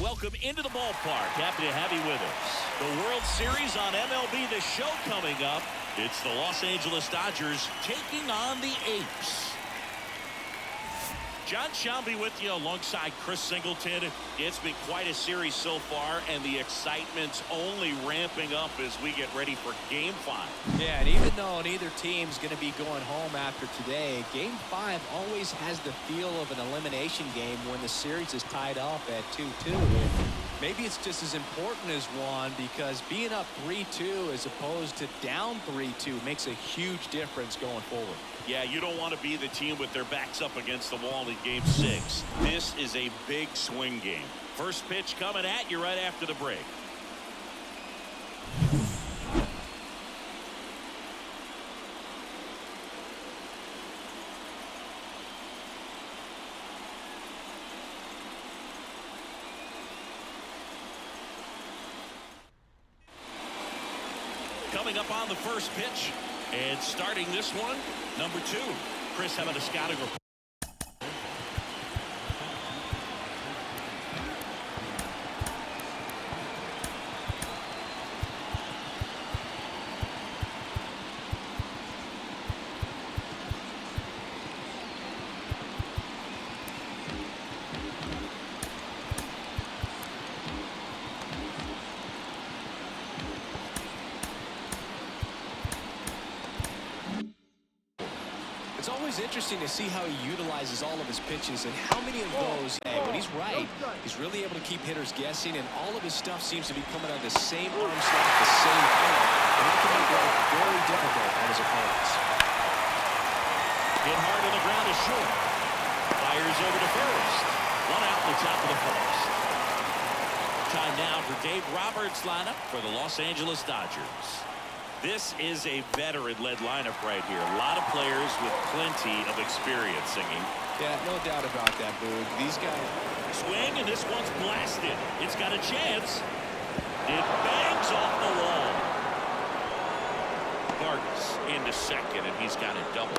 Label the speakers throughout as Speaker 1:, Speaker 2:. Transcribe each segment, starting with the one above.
Speaker 1: welcome into the ballpark. Happy to have you with us. The World Series on MLB The Show coming up. It's the Los Angeles Dodgers taking on the Apes. John Shelby with you alongside Chris Singleton. It's been quite a series so far, and the excitement's only ramping up as we get ready for Game 5.
Speaker 2: Yeah, and even though neither team's going to be going home after today, Game 5 always has the feel of an elimination game when the series is tied up at 2-2. Maybe it's just as important as one, because being up 3-2 as opposed to down 3-2 makes a huge difference going forward.
Speaker 1: Yeah, you don't want to be the team with their backs up against the wall in Game 6. This is a big swing game. First pitch coming at you right after the break. Coming up on the first pitch and starting this one, number 2. Chris, having a scouting report.
Speaker 2: It's always interesting to see how he utilizes all of his pitches and how many of those, when he's right, he's really able to keep hitters guessing, and all of his stuff seems to be coming out of the same arm slot, the same angle, and that can make life very difficult on his opponents.
Speaker 1: Hit hard on the ground is short. Fires over to first. One out in the top of the first. Time now for Dave Roberts' lineup for the Los Angeles Dodgers. This is a veteran-led lineup right here. A lot of players with plenty of experience singing.
Speaker 2: Yeah, no doubt about that, Boog. These guys.
Speaker 1: Swing, and this one's blasted. It's got a chance. It bangs off the wall. Vargas into second, and he's got a double.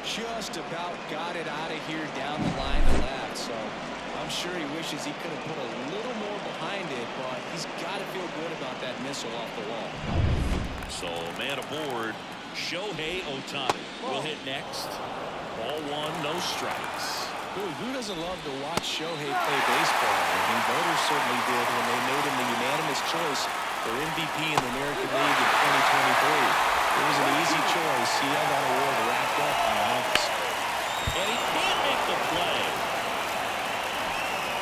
Speaker 2: Just about got it out of here down the line to left, so I'm sure he wishes he could have put a little more behind it, but he's got to feel good about that missile off the wall.
Speaker 1: So, man aboard, Shohei Ohtani will hit next. Ball 1, no strikes.
Speaker 2: Boy, who doesn't love to watch Shohei play baseball? I mean, voters certainly did when they made him the unanimous choice for MVP in the American League in 2023. It was an easy choice. He had that award wrapped up on Memphis.
Speaker 1: And he can't make the play.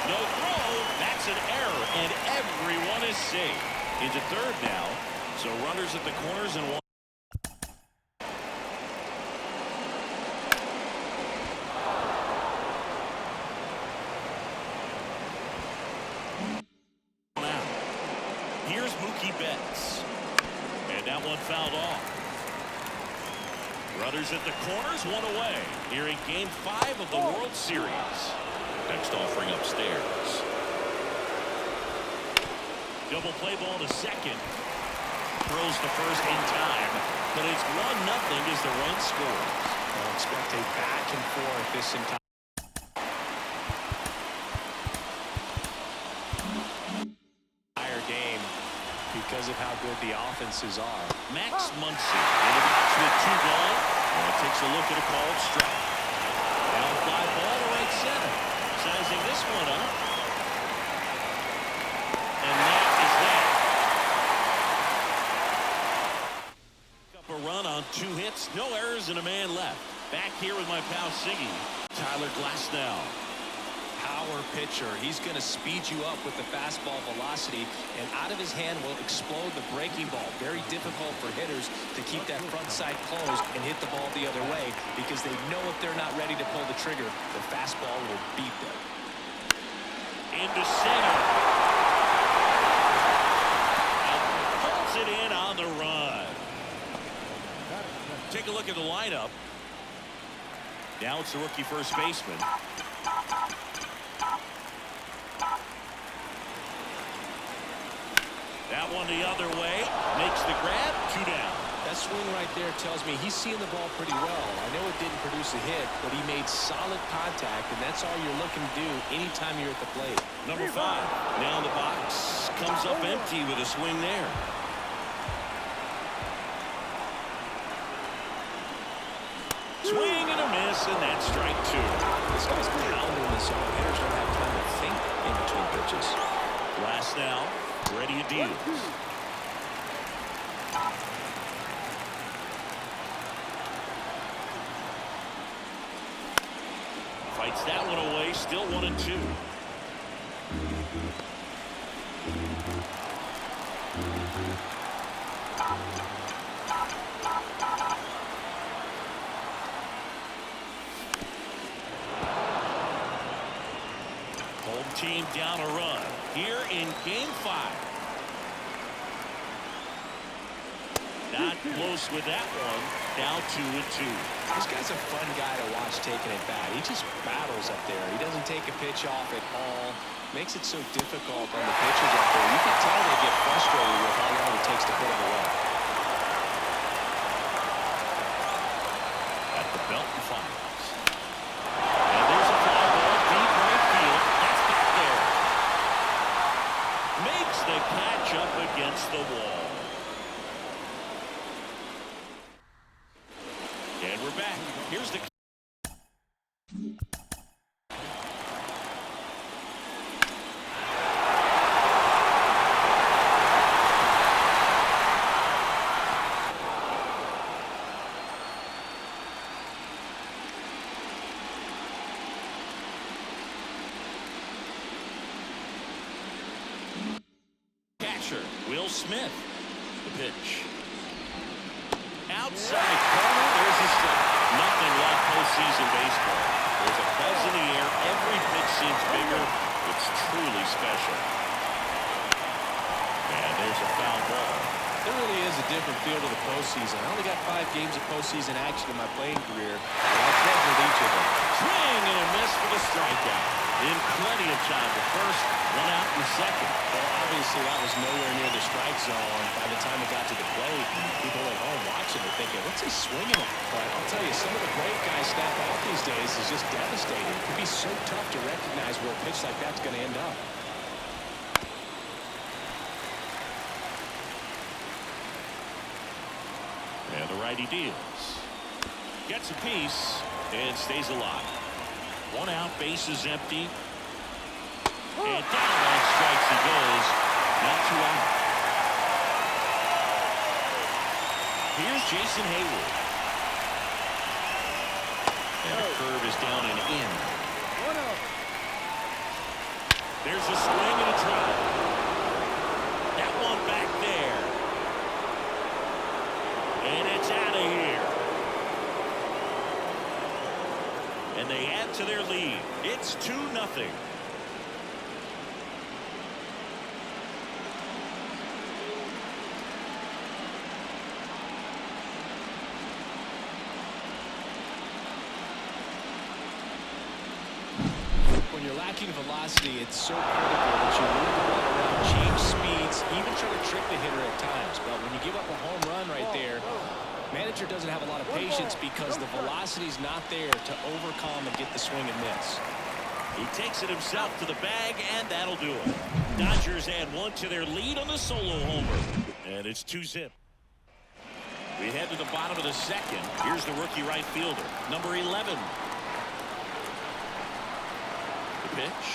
Speaker 1: No throw. That's an error, and everyone is safe. Into third now. So runners at the corners and one. Now, here's Mookie Betts. And that one fouled off. Runners at the corners, one away. Here in Game 5 of the World Series. Next offering upstairs. Double play ball to second. Throws to first in time. But it's 1-0 as the run scores.
Speaker 2: I'll expect a back and forth this entire game because of how good the offenses are.
Speaker 1: Max Muncy in the box with 2 gone. And takes a look at a called strike. Now fly ball to right center. Sizing this one up. And that is that. Up a run on 2 hits. No errors and a man left. Back here with my pal Siggy. Tyler Glasnow.
Speaker 2: Power pitcher. He's going to speed you up with the fastball velocity, and out of his hand will explode the breaking ball. Very difficult for hitters to keep that front side closed and hit the ball the other way, because they know if they're not ready to pull the trigger, the fastball will beat them.
Speaker 1: Into center. And pulls it in on the run. Take a look at the lineup. Now it's the rookie first baseman. That one the other way. Makes the grab. 2 down.
Speaker 2: That swing right there tells me he's seeing the ball pretty well. I know it didn't produce a hit, but he made solid contact, and that's all you're looking to do anytime you're at the plate.
Speaker 1: Number 5 now in the box. Comes up empty with a swing there. Swing and a miss, and that's strike 2.
Speaker 2: This guy's pounding the zone. Hitters don't have time to think in between pitches.
Speaker 1: Last now, ready deals. Fights that one away, still 1-2. Home team down a run here in Game 5. Not close with that one. Now 2-2.
Speaker 2: This guy's a fun guy to watch taking it back. He just battles up there. He doesn't take a pitch off at all. Makes it so difficult on the pitchers up there. You can tell they get frustrated with how long it takes to put him away.
Speaker 1: At the belt and fires. And there's a fly ball deep right field. That's back there. Makes the catch up against the wall. And we're back. Here's the catcher, Will Smith. The pitch. Outside corner, there's a strike. Nothing like postseason baseball. There's a buzz in the air. Every pitch seems bigger. It's truly special. And there's a foul ball.
Speaker 2: There really is a different feel to the postseason. I only got 5 games of postseason action in my playing career, but I played with each of them.
Speaker 1: Swing and a miss for the strikeout. In plenty of time to first, 1 out in second.
Speaker 2: Well, obviously that was nowhere near the strike zone by the time it got to the plate. People at home watching it thinking, what's he swinging at? But I'll tell you, some of the great guys snap out these days is just devastating. It can be so tough to recognize where a pitch like that's going to end up.
Speaker 1: And the righty deals. Gets a piece and stays alive. 1 out, bases empty. And down on strikes he goes. Now 2 out. Here's Jason Hayward. And the curve is down and in.
Speaker 3: 1 out.
Speaker 1: There's a swing and a drive. That one back there. And it's out of here. And they add to their lead. It's 2-0.
Speaker 2: When you're lacking velocity, it's so critical that you move the ball around, change speeds, even try to trick the hitter at times. But when you give up a home run right there, manager doesn't have a lot of patience because the velocity's not there to overcome and get the swing and miss.
Speaker 1: He takes it himself to the bag, and that'll do it. Dodgers add 1 to their lead on the solo homer. And it's 2-zip. We head to the bottom of the second. Here's the rookie right fielder, number 11. The pitch.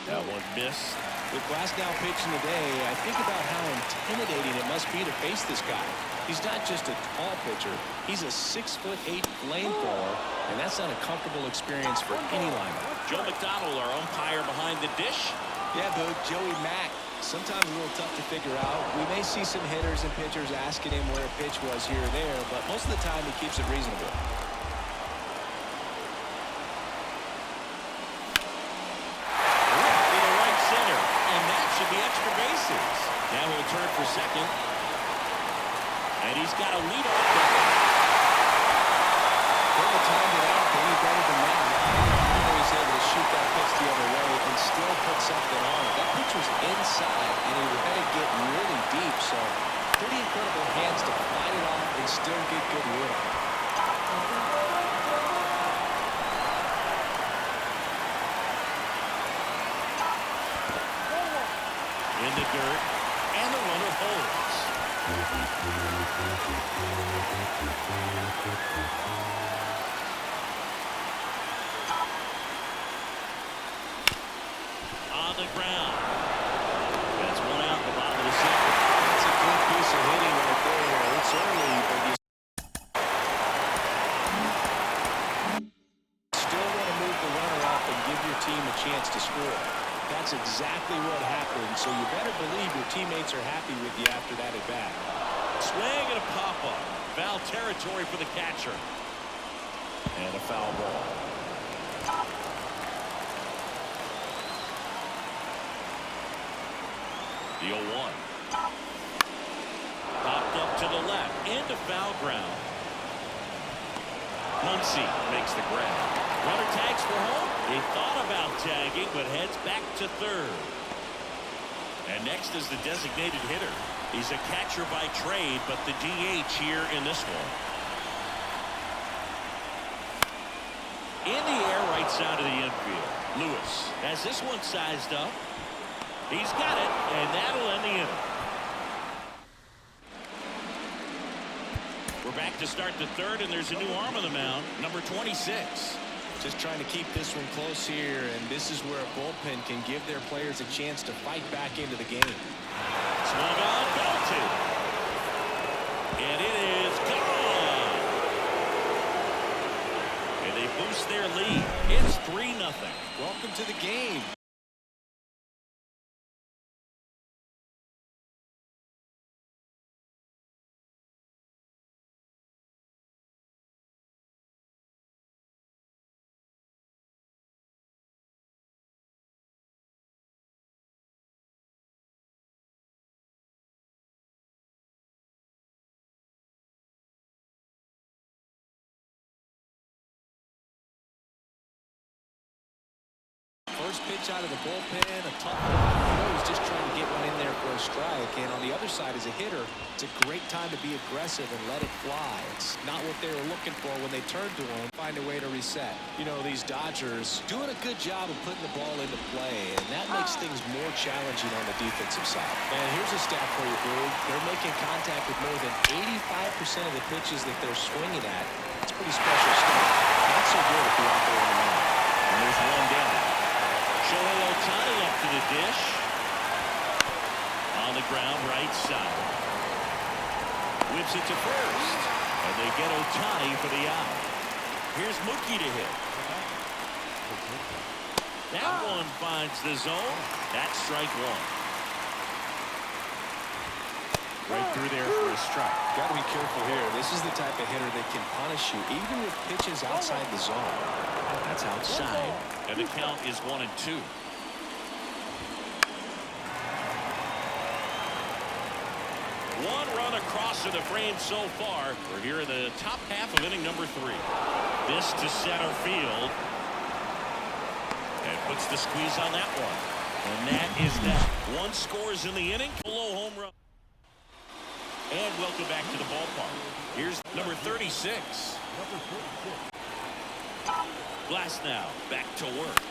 Speaker 1: That one missed.
Speaker 2: With Glasnow pitching today, I think about how intimidating it must be to face this guy. He's not just a tall pitcher. He's a 6'8" flamethrower, and that's not a comfortable experience for any lineup.
Speaker 1: Joe McDonald, our umpire behind the dish.
Speaker 2: Yeah, Boog, Joey Mack. Sometimes a little tough to figure out. We may see some hitters and pitchers asking him where a pitch was here or there, but most of the time he keeps it reasonable.
Speaker 1: Should be extra bases. Now he'll turn for second. And he's got a lead off.
Speaker 2: Never timed it out any better than that. He's able to shoot that pitch the other way and still put something on it. That pitch was inside, and he had to get really deep, so Pretty incredible hands to fight it off and still get good wood on it.
Speaker 1: In the dirt, and the runner holds. On the ground. That's one out the bottom of the second.
Speaker 2: That's a good piece of hitting right there. It's early, but you still want to move the runner up and give your team a chance to score. That's exactly what happened, so you better believe your teammates are happy with you after that at bat.
Speaker 1: Swing and a pop-up. Foul territory for the catcher. And a foul ball. The 0-1. Popped up to the left. Into foul ground. Muncy makes the grab. Runner tags for home. He thought about tagging, but heads back to third. And next is the designated hitter. He's a catcher by trade, but the DH here in this one. In the air, right side of the infield. Lewis has this one sized up. He's got it, and that'll end the inning. We're back to start the third, and there's a new arm on the mound, number 26.
Speaker 2: Just trying to keep this one close here, and this is where a bullpen can give their players a chance to fight back into the game.
Speaker 1: Swung on, belted. And it is gone. And they boost their lead. It's 3-0.
Speaker 2: Welcome to the game. First pitch out of the bullpen, a tough one. I know he's just trying to get one in there for a strike. And on the other side, as a hitter, it's a great time to be aggressive and let it fly. It's not what they were looking for when they turned to him. Find a way to reset. You know, these Dodgers doing a good job of putting the ball into play, and that makes things more challenging on the defensive side. And here's a stat for you, Boog. They're making contact with more than 85% of the pitches that they're swinging at. It's pretty special stuff. Not so good if you're out there on the mound.
Speaker 1: And there's one down. Shohei Ohtani up to the dish. On the ground, right side. Whips it to first. And they get Ohtani for the out. Here's Mookie to hit. That one finds the zone. That's strike one. Right through there for a strike.
Speaker 2: Got to be careful here. This is the type of hitter that can punish you even with pitches outside the zone. That's outside.
Speaker 1: And the count is 1-2. One run across to the frame so far. We're here in the top half of inning number 3. This to center field. And puts the squeeze on that one. And that is that. One scores in the inning. Below home run. And welcome back to the ballpark. Here's number 36. Glasnow back to work.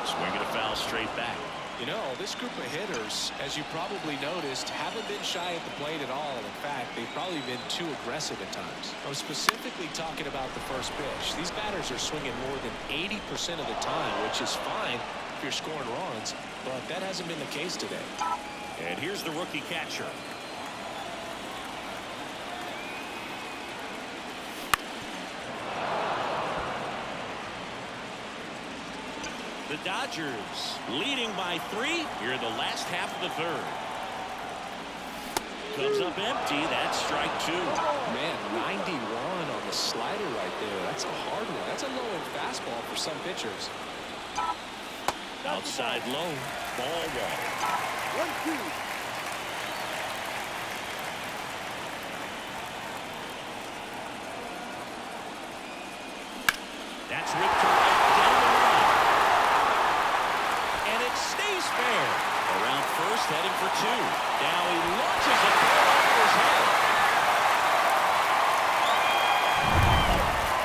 Speaker 1: Swinging a foul straight back.
Speaker 2: You know, this group of hitters, as you probably noticed, haven't been shy at the plate at all. In fact, they've probably been too aggressive at times. I'm specifically talking about the first pitch. These batters are swinging more than 80% of the time, which is fine if you're scoring runs, but that hasn't been the case today.
Speaker 1: And here's the rookie catcher. The Dodgers leading by 3 here in the last half of the third. Comes up empty. That's strike 2.
Speaker 2: Man, 91 on the slider right there. That's a hard one. That's a low-end fastball for some pitchers.
Speaker 1: Outside low. Ball 1. 1-2. That's ripped to right down the line. And it stays fair. Around first, heading for two. Now he launches a ball over his head.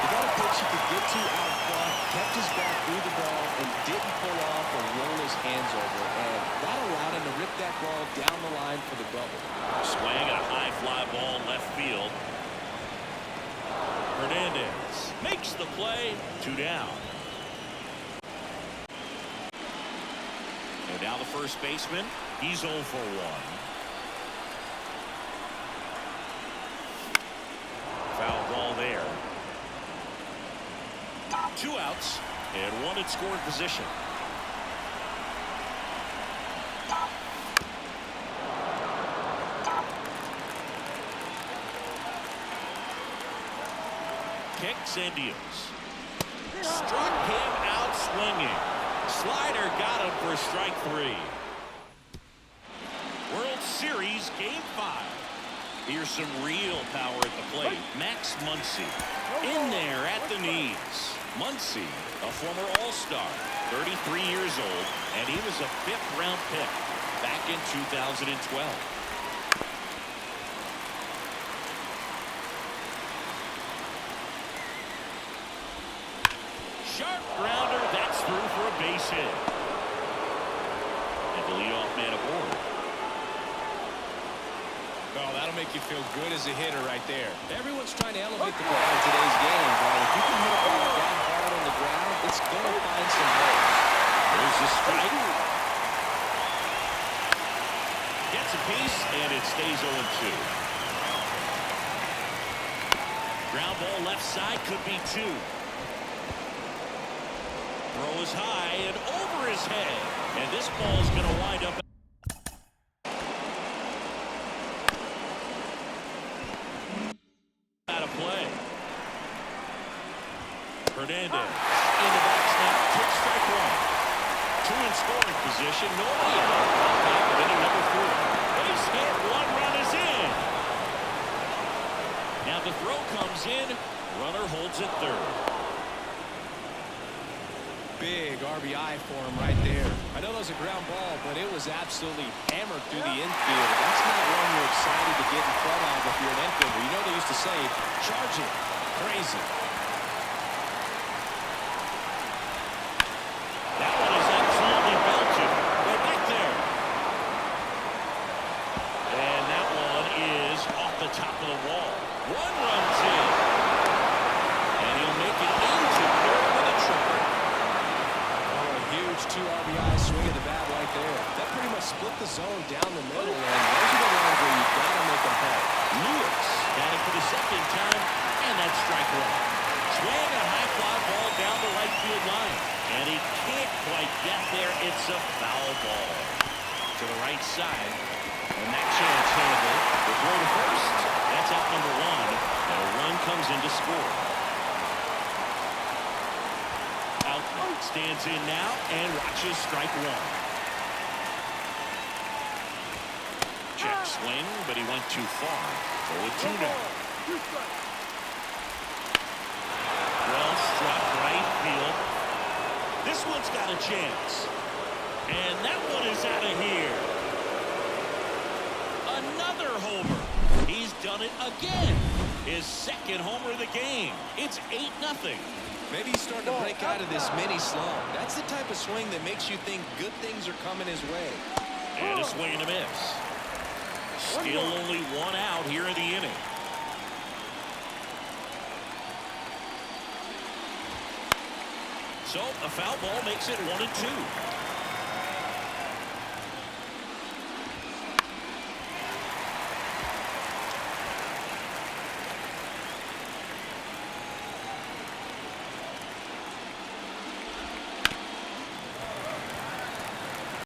Speaker 2: You got a pitch he could get to out front, kept his back through the ball, and didn't pull off or roll his hands over. And that allowed him to rip that ball down the line for the double.
Speaker 1: Swing and a high fly ball left field. Hernandez makes the play. 2 down. And now the first baseman, he's 0 for 1. Foul ball there. 2 outs and 1 in scoring position. Kicks and deals. Struck him out swinging. Slider got him for strike 3. World Series Game 5. Here's some real power at the plate. Max Muncy in there at the knees. Muncy, a former All-Star, 33 years old, and he was a 5th-round pick back in 2012. Sharp grounder, that's through for a base hit. And the leadoff man aboard.
Speaker 2: Oh, that'll make you feel good as a hitter right there. Everyone's trying to elevate the ball in today's game, but if you can hit a ball that hard on the ground, it's going to find some holes.
Speaker 1: There's the strike. Gets a piece, and it stays 0-2. Ground ball left side, could be 2. Throw is high and over his head. And this ball's going to wind up. Out of play. Hernandez. In the backstop. Took strike 1. 2 in scoring position. Nobody out. Top of inning number 4. Base hit. 1 run is in. Now the throw comes in. Runner holds at third.
Speaker 2: Big RBI for him right there. I know that was a ground ball, but it was absolutely hammered through the infield. That's not one you're excited to get in front of if you're an infielder. You know they used to say, charge it. Crazy.
Speaker 1: That one is absolutely belted. They're back there. And that one is off the top of the wall. 1 runs in. And he'll make it into third with a triple.
Speaker 2: 2 RBI swing of the bat right there. That pretty much split the zone down the middle, and those are the ones where you've got to make them pay.
Speaker 1: Lewis got it for the second time, and that's strike 1. Swing a high fly ball down the right field line, and he can't quite get there. It's a foul ball to the right side, and that chance handled. The throw to first. That's out number 1, and a run comes in to score. Stands in now and watches strike 1. Check swing, but he went too far. 0-2 now. Well struck right field. This one's got a chance. And that one is out of here. Another homer. He's done it again. His 2nd homer of the game. It's 8-0.
Speaker 2: Maybe he's starting to break out of this mini slump. That's the type of swing that makes you think good things are coming his way.
Speaker 1: And a swing and a miss. Still only 1 out here in the inning. So a foul ball makes it 1-2.